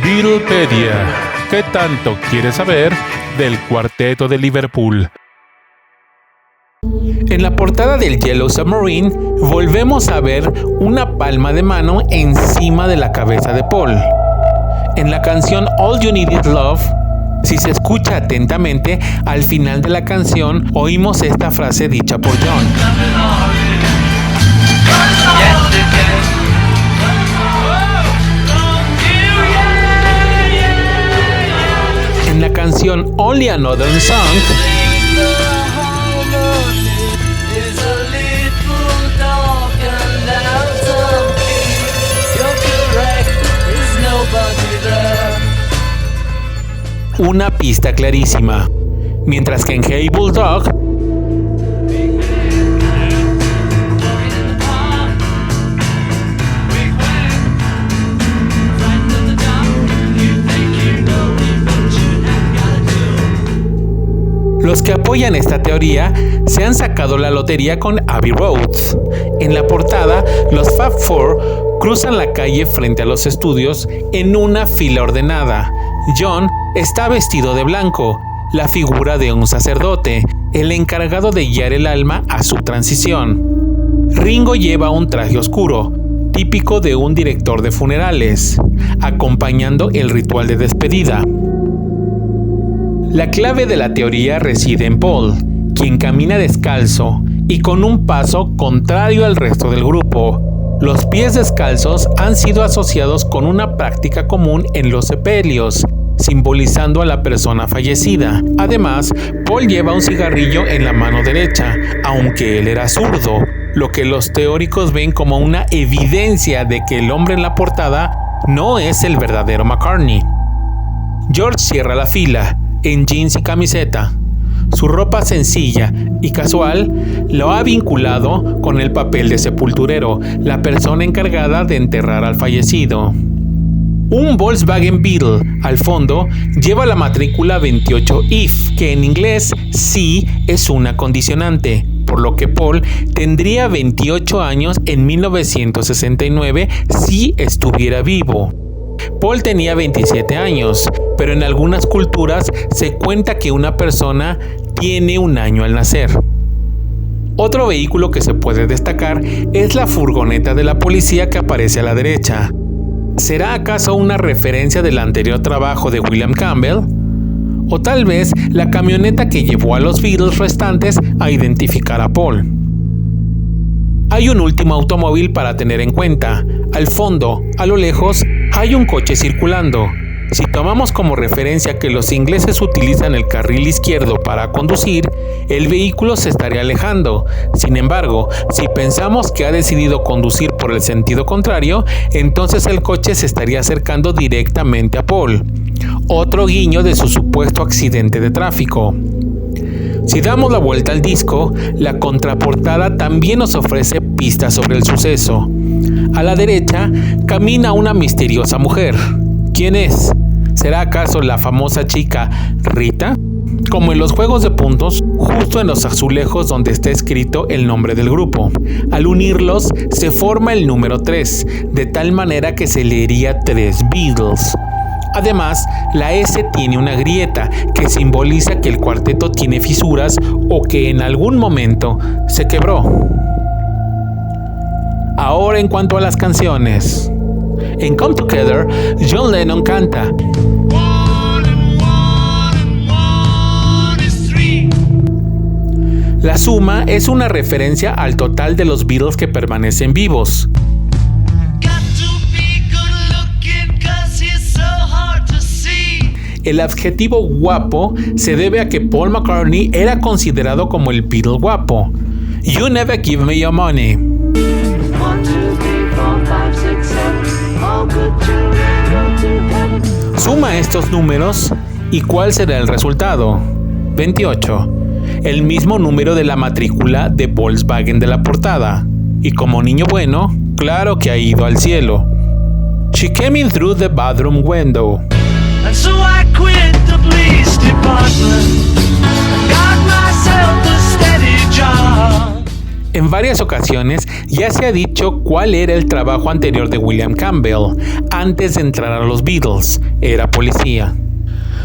Beatlepedia. ¿Qué tanto quieres saber del Cuarteto de Liverpool? En la portada del Yellow Submarine volvemos a ver una palma de mano encima de la cabeza de Paul. En la canción All You Need Is Love, si se escucha atentamente, al final de la canción oímos esta frase dicha por John. En la canción Only Another Song, una pista clarísima, mientras que en Hey Bulldog los que apoyan esta teoría se han sacado la lotería con Abbey Road. En la portada, los Fab Four cruzan la calle frente a los estudios en una fila ordenada. John está vestido de blanco, la figura de un sacerdote, el encargado de guiar el alma a su transición. Ringo lleva un traje oscuro, típico de un director de funerales, acompañando el ritual de despedida. La clave de la teoría reside en Paul, quien camina descalzo y con un paso contrario al resto del grupo. Los pies descalzos han sido asociados con una práctica común en los sepelios, simbolizando a la persona fallecida. Además, Paul lleva un cigarrillo en la mano derecha, aunque él era zurdo, lo que los teóricos ven como una evidencia de que el hombre en la portada no es el verdadero McCartney. George cierra la fila, en jeans y camiseta. Su ropa sencilla y casual lo ha vinculado con el papel de sepulturero, la persona encargada de enterrar al fallecido. Un Volkswagen Beetle al fondo lleva la matrícula 28 if, que en inglés sí es una condicionante, por lo que Paul tendría 28 años en 1969 si estuviera vivo. Paul tenía 27 años, pero en algunas culturas se cuenta que una persona tiene un año al nacer. Otro vehículo que se puede destacar es la furgoneta de la policía que aparece a la derecha. ¿Será acaso una referencia del anterior trabajo de William Campbell? ¿O tal vez la camioneta que llevó a los Beatles restantes a identificar a Paul? Hay un último automóvil para tener en cuenta. Al fondo, a lo lejos, hay un coche circulando. Si tomamos como referencia que los ingleses utilizan el carril izquierdo para conducir, el vehículo se estaría alejando. Sin embargo, si pensamos que ha decidido conducir por el sentido contrario, entonces el coche se estaría acercando directamente a Paul. Otro guiño de su supuesto accidente de tráfico. Si damos la vuelta al disco, la contraportada también nos ofrece pistas sobre el suceso. A la derecha camina una misteriosa mujer. ¿Quién es? ¿Será acaso la famosa chica Rita? Como en los juegos de puntos, justo en los azulejos donde está escrito el nombre del grupo. Al unirlos, se forma el número 3, de tal manera que se leería 3 Beatles. Además, la S tiene una grieta que simboliza que el cuarteto tiene fisuras o que en algún momento se quebró. Ahora en cuanto a las canciones. En Come Together, John Lennon canta La suma es una referencia al total de los Beatles que permanecen vivos. El adjetivo guapo se debe a que Paul McCartney era considerado como el Beatle guapo. You never give me your money. 1, 2, 3, 4, 5, 6, 7, all good children go to heaven. Suma estos números y ¿cuál será el resultado? 28. El mismo número de la matrícula de Volkswagen de la portada. Y como niño bueno, claro que ha ido al cielo. She came in through the bathroom window. And so I quit the police department and got myself a steady job. En varias ocasiones ya se ha dicho cuál era el trabajo anterior de William Campbell antes de entrar a los Beatles. Era policía.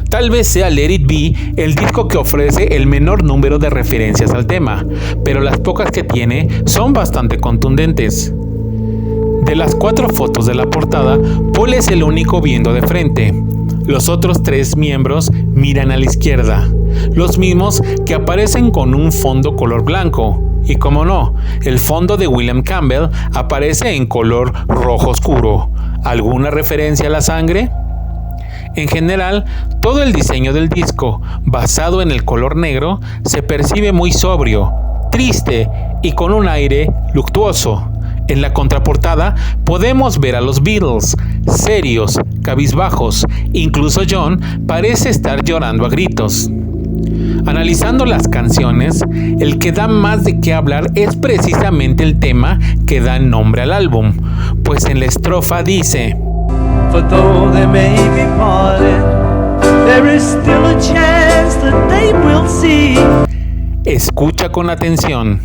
Tal vez sea Let It Be el disco que ofrece el menor número de referencias al tema, pero las pocas que tiene son bastante contundentes. De las 4 fotos de la portada, Paul es el único viendo de frente. Los otros 3 miembros miran a la izquierda, los mismos que aparecen con un fondo color blanco. Y como no, el fondo de William Campbell aparece en color rojo oscuro. ¿Alguna referencia a la sangre? En general, todo el diseño del disco, basado en el color negro, se percibe muy sobrio, triste y con un aire luctuoso. En la contraportada podemos ver a los Beatles, serios, cabizbajos, incluso John parece estar llorando a gritos. Analizando las canciones, el que da más de qué hablar es precisamente el tema que da nombre al álbum, pues en la estrofa dice: For though they may be parted, there is still a chance that they will see. Escucha con atención.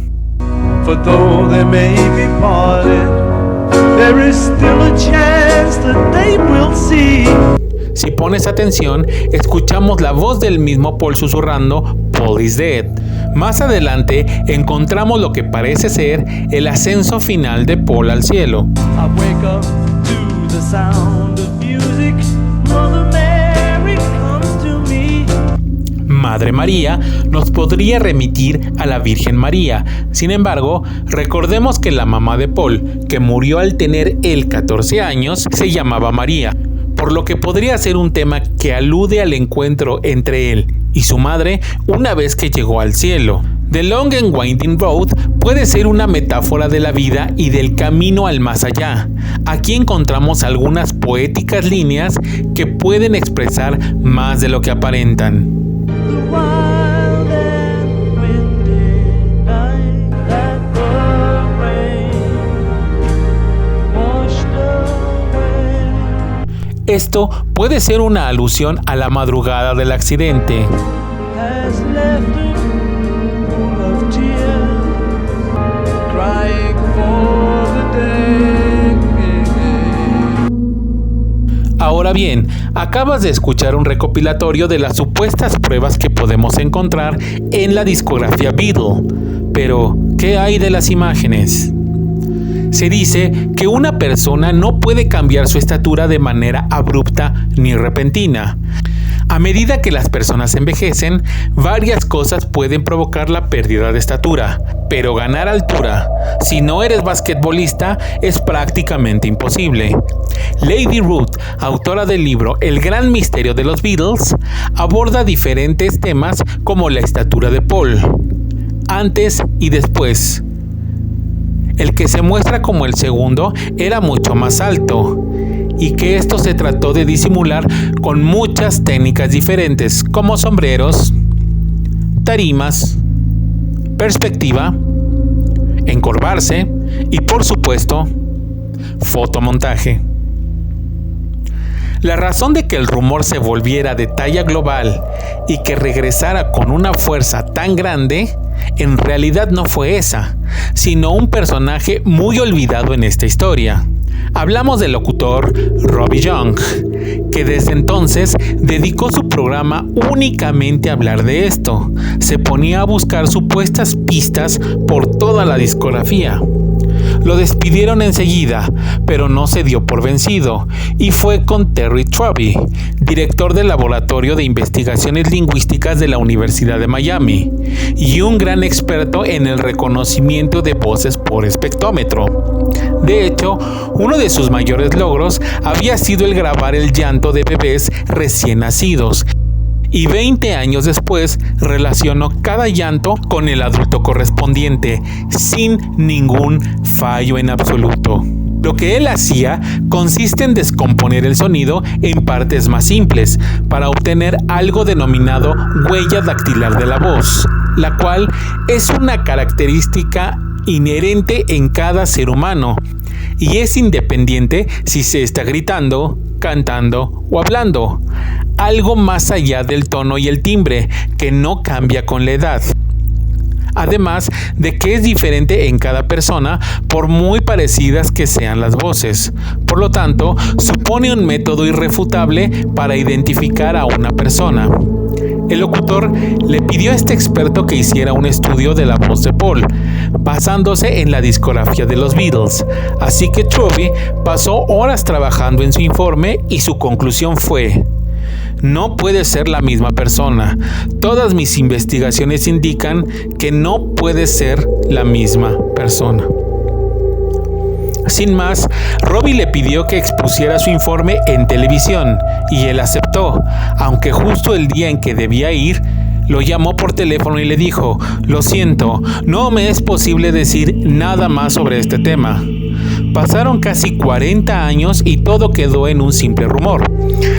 For though they may be parted, there is still a chance that they will see. Si pones atención, escuchamos la voz del mismo Paul susurrando "Paul is dead". Más adelante encontramos lo que parece ser el ascenso final de Paul al cielo. I wake up to the sound of music. Mother Mary comes to me. Madre María nos podría remitir a la Virgen María. Sin embargo, recordemos que la mamá de Paul, que murió al tener él 14 años, se llamaba María, por lo que podría ser un tema que alude al encuentro entre él y su madre una vez que llegó al cielo. The Long and Winding Road puede ser una metáfora de la vida y del camino al más allá. Aquí encontramos algunas poéticas líneas que pueden expresar más de lo que aparentan. The wild and windy night that the rain washed away. Esto puede ser una alusión a la madrugada del accidente. Has left a pool of tears, crying for the day. Ahora bien, acabas de escuchar un recopilatorio de las supuestas pruebas que podemos encontrar en la discografía Beatle. Pero, ¿qué hay de las imágenes? Se dice que una persona no puede cambiar su estatura de manera abrupta ni repentina. A medida que las personas envejecen, varias cosas pueden provocar la pérdida de estatura, pero ganar altura, si no eres basquetbolista, es prácticamente imposible. Lady Ruth, autora del libro El gran misterio de los Beatles, aborda diferentes temas como la estatura de Paul, antes y después. El que se muestra como el segundo era mucho más alto, y que esto se trató de disimular con muchas técnicas diferentes, como sombreros, tarimas, perspectiva, encorvarse y, por supuesto, fotomontaje. La razón de que el rumor se volviera de talla global y que regresara con una fuerza tan grande, en realidad no fue esa, sino un personaje muy olvidado en esta historia. Hablamos del locutor Robbie Young, que desde entonces dedicó su programa únicamente a hablar de esto. Se ponía a buscar supuestas pistas por toda la discografía. Lo despidieron enseguida, pero no se dio por vencido, y fue con Terry Truby, director del Laboratorio de Investigaciones Lingüísticas de la Universidad de Miami, y un gran experto en el reconocimiento de voces por espectrómetro. De hecho, uno de sus mayores logros había sido el grabar el llanto de bebés recién nacidos, y 20 años después relacionó cada llanto con el adulto correspondiente, sin ningún fallo en absoluto. Lo que él hacía consiste en descomponer el sonido en partes más simples para obtener algo denominado huella dactilar de la voz, la cual es una característica inherente en cada ser humano y es independiente si se está gritando, cantando o hablando, algo más allá del tono y el timbre que no cambia con la edad. además de que es diferente en cada persona por muy parecidas que sean las voces. Por lo tanto, supone un método irrefutable para identificar a una persona. El locutor le pidió a este experto que hiciera un estudio de la voz de Paul, basándose en la discografía de los Beatles. Así que Truby pasó horas trabajando en su informe y su conclusión fue: no puede ser la misma persona. Todas mis investigaciones indican que no puede ser la misma persona. Sin más, Robbie le pidió que expusiera su informe en televisión y él aceptó, aunque justo el día en que debía ir, lo llamó por teléfono y le dijo: lo siento, no me es posible decir nada más sobre este tema. Pasaron casi 40 años y todo quedó en un simple rumor,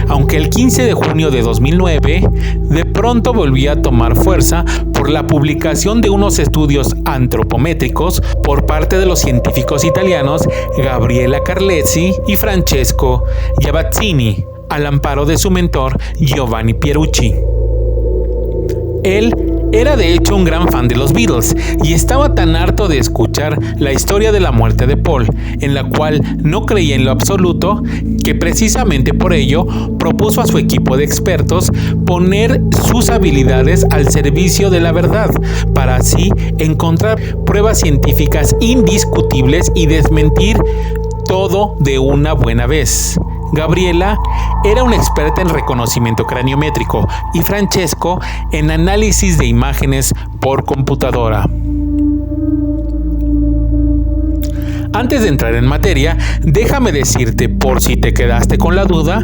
aunque el 15 de junio de 2009 de pronto volvía a tomar fuerza por la publicación de unos estudios antropométricos por parte de los científicos italianos Gabriela Carlezzi y Francesco Giavazzini, al amparo de su mentor Giovanni Pierucci. Él era de hecho un gran fan de los Beatles y estaba tan harto de escuchar la historia de la muerte de Paul, en la cual no creía en lo absoluto, que precisamente por ello propuso a su equipo de expertos poner sus habilidades al servicio de la verdad, para así encontrar pruebas científicas indiscutibles y desmentir todo de una buena vez. Gabriela era una experta en reconocimiento craniométrico y Francesco en análisis de imágenes por computadora. Antes de entrar en materia, déjame decirte, por si te quedaste con la duda,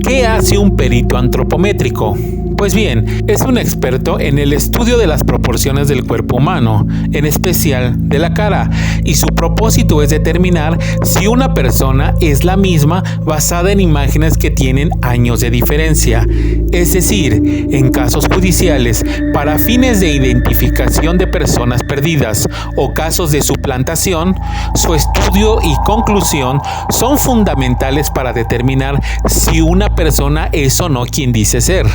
¿qué hace un perito antropométrico? Pues bien, es un experto en el estudio de las proporciones del cuerpo humano, en especial de la cara, y su propósito es determinar si una persona es la misma basada en imágenes que tienen años de diferencia. Es decir, en casos judiciales, para fines de identificación de personas perdidas o casos de suplantación, su estudio y conclusión son fundamentales para determinar si una persona es o no quien dice ser.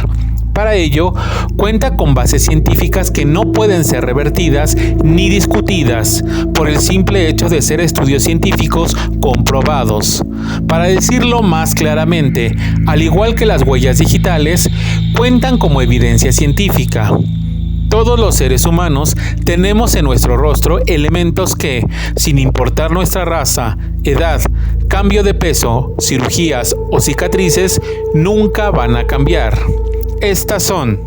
Para ello, cuenta con bases científicas que no pueden ser revertidas ni discutidas por el simple hecho de ser estudios científicos comprobados. Para decirlo más claramente, al igual que las huellas digitales, cuentan como evidencia científica. Todos los seres humanos tenemos en nuestro rostro elementos que, sin importar nuestra raza, edad, cambio de peso, cirugías o cicatrices, nunca van a cambiar. Estas son: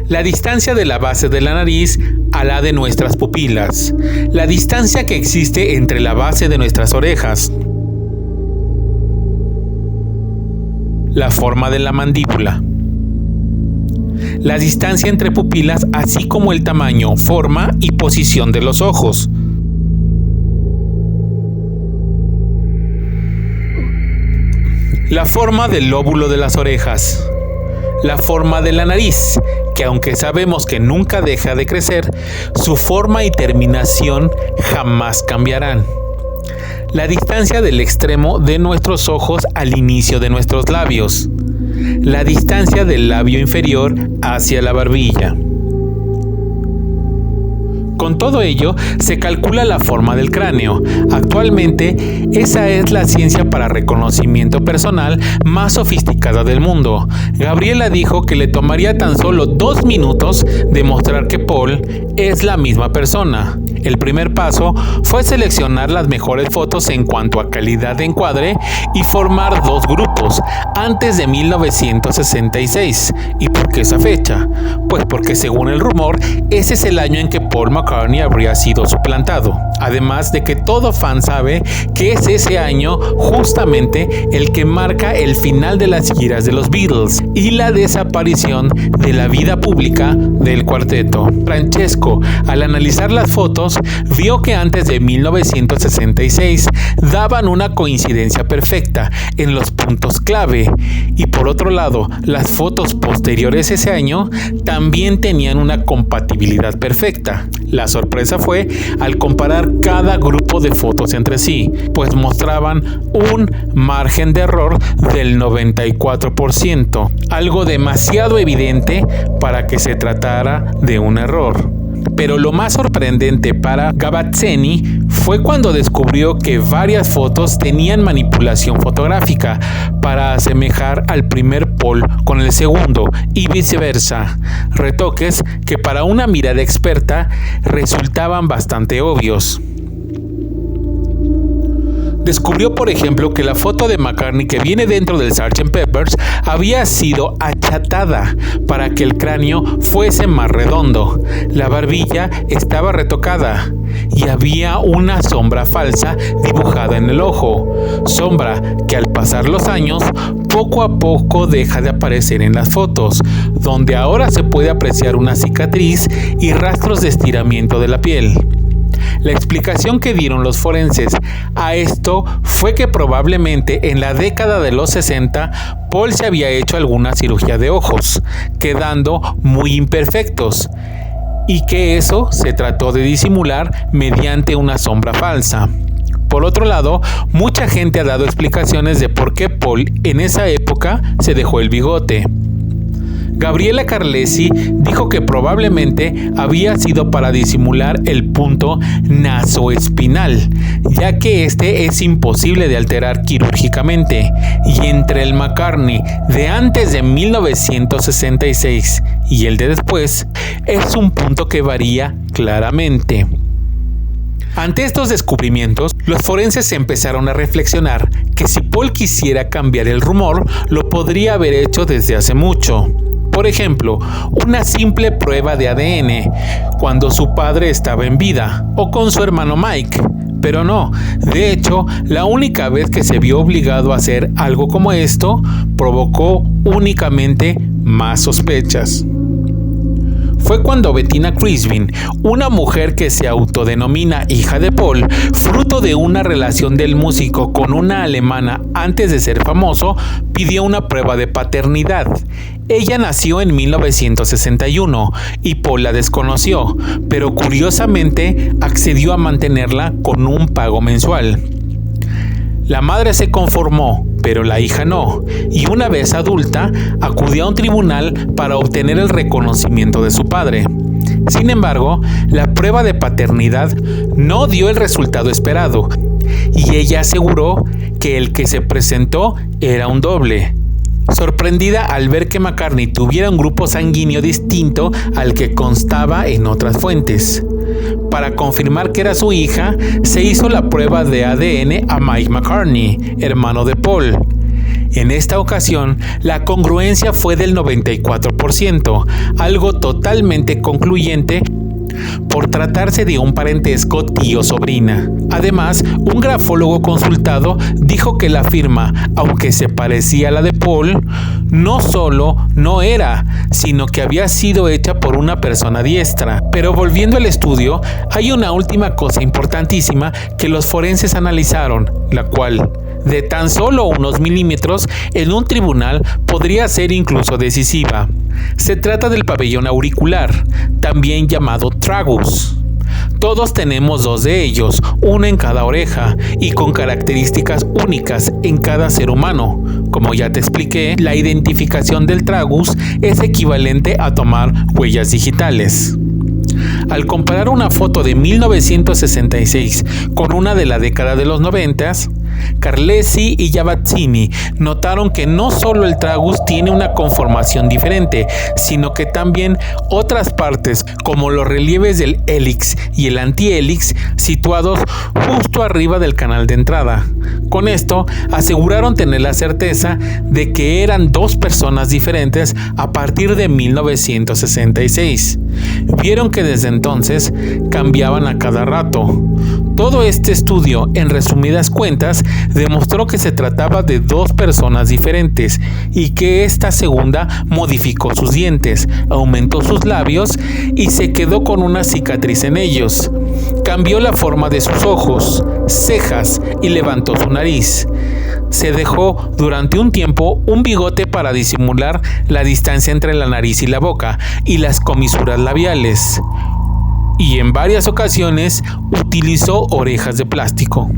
la distancia de la base de la nariz a la de nuestras pupilas, la distancia que existe entre la base de nuestras orejas, la forma de la mandíbula, la distancia entre pupilas, así como el tamaño, forma y posición de los ojos, la forma del lóbulo de las orejas, la forma de la nariz, que aunque sabemos que nunca deja de crecer, su forma y terminación jamás cambiarán. La distancia del extremo de nuestros ojos al inicio de nuestros labios. La distancia del labio inferior hacia la barbilla. Con todo ello, se calcula la forma del cráneo. Actualmente, esa es la ciencia para reconocimiento personal más sofisticada del mundo. Gabriela dijo que le tomaría tan solo 2 minutos demostrar que Paul es la misma persona. El primer paso fue seleccionar las mejores fotos en cuanto a calidad de encuadre y formar 2 grupos antes de 1966. ¿Y por qué esa fecha? Pues porque según el rumor, ese es el año en que Paul McCartney habría sido suplantado. Además de que todo fan sabe que es ese año justamente el que marca el final de las giras de los Beatles y la desaparición de la vida pública del cuarteto. Francesco, al analizar las fotos, vio que antes de 1966 daban una coincidencia perfecta en los puntos clave, y por otro lado, las fotos posteriores ese año también tenían una compatibilidad perfecta. La sorpresa fue al comparar cada grupo de fotos entre sí, pues mostraban un margen de error del 94%, algo demasiado evidente para que se tratara de un error. Pero lo más sorprendente para Gavazzeni fue cuando descubrió que varias fotos tenían manipulación fotográfica para asemejar al primer Paul con el segundo y viceversa, retoques que para una mirada experta resultaban bastante obvios. Descubrió, por ejemplo, que la foto de McCartney que viene dentro del Sgt. Pepper's había sido achatada para que el cráneo fuese más redondo. La barbilla estaba retocada y había una sombra falsa dibujada en el ojo, sombra que al pasar los años poco a poco deja de aparecer en las fotos, donde ahora se puede apreciar una cicatriz y rastros de estiramiento de la piel. La explicación que dieron los forenses a esto fue que probablemente en la década de los 60 Paul se había hecho alguna cirugía de ojos, quedando muy imperfectos, y que eso se trató de disimular mediante una sombra falsa. Por otro lado, mucha gente ha dado explicaciones de por qué Paul en esa época se dejó el bigote. Gabriela Carlesi dijo que probablemente había sido para disimular el punto nasoespinal, ya que este es imposible de alterar quirúrgicamente, y entre el McCartney de antes de 1966 y el de después, es un punto que varía claramente. Ante estos descubrimientos, los forenses empezaron a reflexionar que si Paul quisiera cambiar el rumor, lo podría haber hecho desde hace mucho. Por ejemplo, una simple prueba de ADN cuando su padre estaba en vida, o con su hermano Mike. Pero no, de hecho, la única vez que se vio obligado a hacer algo como esto, provocó únicamente más sospechas. Fue cuando Bettina Crispin, una mujer que se autodenomina hija de Paul, fruto de una relación del músico con una alemana antes de ser famoso, pidió una prueba de paternidad. Ella nació en 1961 y Paul la desconoció, pero curiosamente accedió a mantenerla con un pago mensual. La madre se conformó, pero la hija no, y una vez adulta, acudió a un tribunal para obtener el reconocimiento de su padre. Sin embargo, la prueba de paternidad no dio el resultado esperado, y ella aseguró que el que se presentó era un doble. Sorprendida al ver que McCartney tuviera un grupo sanguíneo distinto al que constaba en otras fuentes. Para confirmar que era su hija, se hizo la prueba de ADN a Mike McCartney, hermano de Paul. En esta ocasión, la congruencia fue del 94%, algo totalmente concluyente por tratarse de un parentesco tío-sobrina. Además, un grafólogo consultado dijo que la firma, aunque se parecía a la de Paul, no solo no era, sino que había sido hecha por una persona diestra. Pero volviendo al estudio, hay una última cosa importantísima que los forenses analizaron, la cual, de tan solo unos milímetros, en un tribunal podría ser incluso decisiva. Se trata del pabellón auricular, también llamado tragus. Todos tenemos dos de ellos, uno en cada oreja y con características únicas en cada ser humano. Como ya te expliqué, la identificación del tragus es equivalente a tomar huellas digitales. Al comparar una foto de 1966 con una de la década de los 90, Carlesi y Gavazzini notaron que no solo el tragus tiene una conformación diferente, sino que también otras partes, como los relieves del hélix y el antihélix, situados justo arriba del canal de entrada. Con esto, aseguraron tener la certeza de que eran dos personas diferentes a partir de 1966. Vieron que desde entonces cambiaban a cada rato. Todo este estudio, en resumidas cuentas, demostró que se trataba de dos personas diferentes y que esta segunda modificó sus dientes, aumentó sus labios y se quedó con una cicatriz en ellos. Cambió la forma de sus ojos, cejas y levantó su nariz. Se dejó durante un tiempo un bigote para disimular la distancia entre la nariz y la boca y las comisuras labiales. Y en varias ocasiones utilizó orejas de plástico.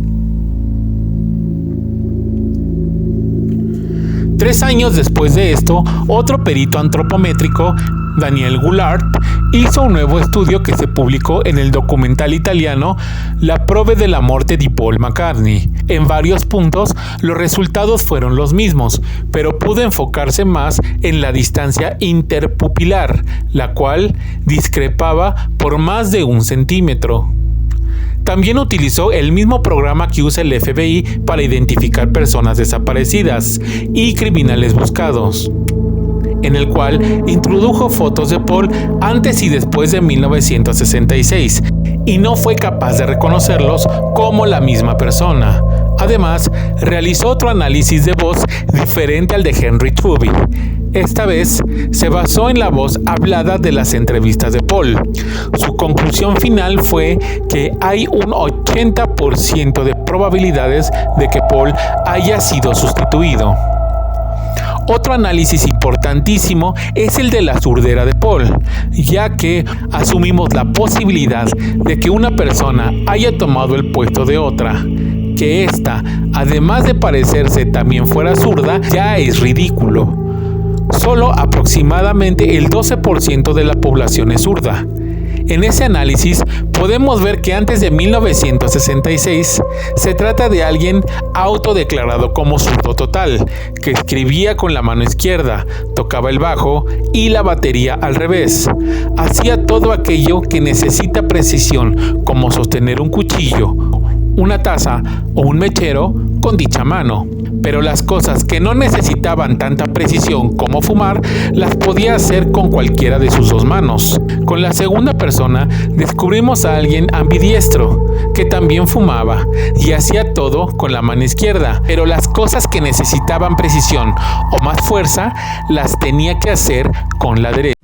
3 años después de esto, otro perito antropométrico, Daniel Goulart, hizo un nuevo estudio que se publicó en el documental italiano La prove della morte di Paul McCartney. En varios puntos, los resultados fueron los mismos, pero pudo enfocarse más en la distancia interpupilar, la cual discrepaba por más de 1 centímetro. También utilizó el mismo programa que usa el FBI para identificar personas desaparecidas y criminales buscados, en el cual introdujo fotos de Paul antes y después de 1966 y no fue capaz de reconocerlos como la misma persona. Además, realizó otro análisis de voz diferente al de Henry Truby. Esta vez se basó en la voz hablada de las entrevistas de Paul. Su conclusión final fue que hay un 80% de probabilidades de que Paul haya sido sustituido. Otro análisis importantísimo es el de la surdera de Paul, ya que asumimos la posibilidad de que una persona haya tomado el puesto de otra. Que ésta, además de parecerse, también fuera zurda, ya es ridículo. Solo aproximadamente el 12% de la población es zurda. En ese análisis podemos ver que antes de 1966 se trata de alguien autodeclarado como zurdo total, que escribía con la mano izquierda, tocaba el bajo y la batería al revés. Hacía todo aquello que necesita precisión, como sostener un cuchillo, una taza o un mechero con dicha mano. Pero las cosas que no necesitaban tanta precisión como fumar, las podía hacer con cualquiera de sus 2 manos. Con la segunda persona descubrimos a alguien ambidiestro, que también fumaba y hacía todo con la mano izquierda, pero las cosas que necesitaban precisión o más fuerza, las tenía que hacer con la derecha.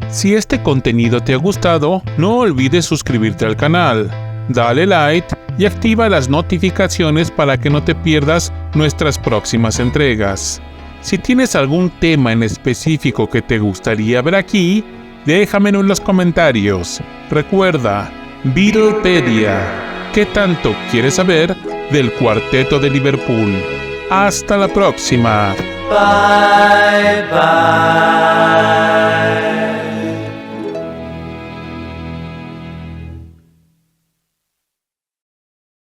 Si este contenido te ha gustado, no olvides suscribirte al canal, dale like y activa las notificaciones para que no te pierdas nuestras próximas entregas. Si tienes algún tema en específico que te gustaría ver aquí, déjamelo en los comentarios. Recuerda, Beatlepedia, ¿qué tanto quieres saber del Cuarteto de Liverpool? Hasta la próxima. Bye bye.